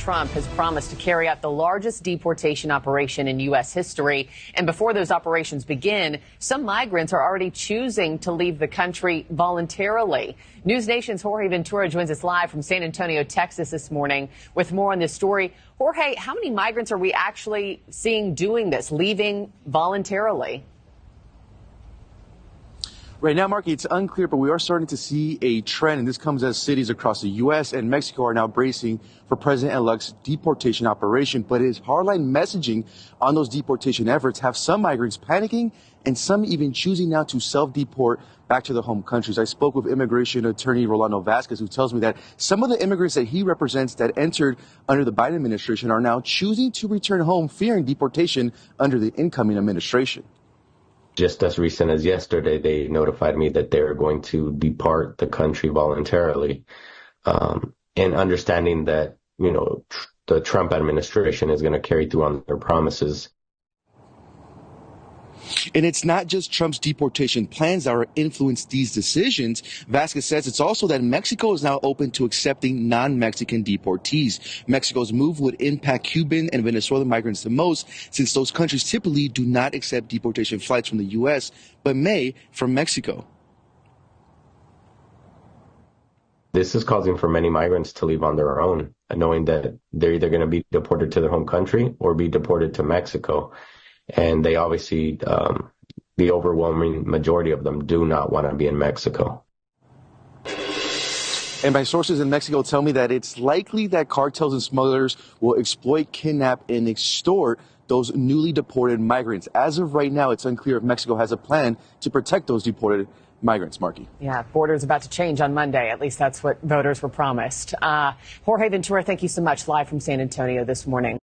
Trump has promised to carry out the largest deportation operation in U.S. history. And before those operations begin, some migrants are already choosing to leave the country voluntarily. News Nation's Jorge Ventura joins us live from San Antonio, Texas this morning with more on this story. Jorge, how many migrants are we actually seeing doing this, leaving voluntarily? Right now, Marky, it's unclear, but we are starting to see a trend, and this comes as cities across the U.S. and Mexico are now bracing for President-elect's deportation operation. But his hardline messaging on those deportation efforts have some migrants panicking and some even choosing now to self-deport back to their home countries. I spoke with immigration attorney Rolando Vasquez, who tells me that some of the immigrants that he represents that entered under the Biden administration are now choosing to return home, fearing deportation under the incoming administration. Just as recent as yesterday, they notified me that they're going to depart the country voluntarily, and understanding that, the Trump administration is going to carry through on their promises. And it's not just Trump's deportation plans that are influenced these decisions. Vasquez says it's also that Mexico is now open to accepting non-Mexican deportees. Mexico's move would impact Cuban and Venezuelan migrants the most, since those countries typically do not accept deportation flights from the U.S., but may from Mexico. This is causing for many migrants to leave on their own, knowing that they're either going to be deported to their home country or be deported to Mexico. And they obviously, the overwhelming majority of them do not want to be in Mexico. And my sources in Mexico tell me that it's likely that cartels and smugglers will exploit, kidnap, and extort those newly deported migrants. As of right now, it's unclear if Mexico has a plan to protect those deported migrants, Marky. Yeah, border's about to change on Monday. At least that's what voters were promised. Jorge Ventura, thank you so much, live from San Antonio this morning.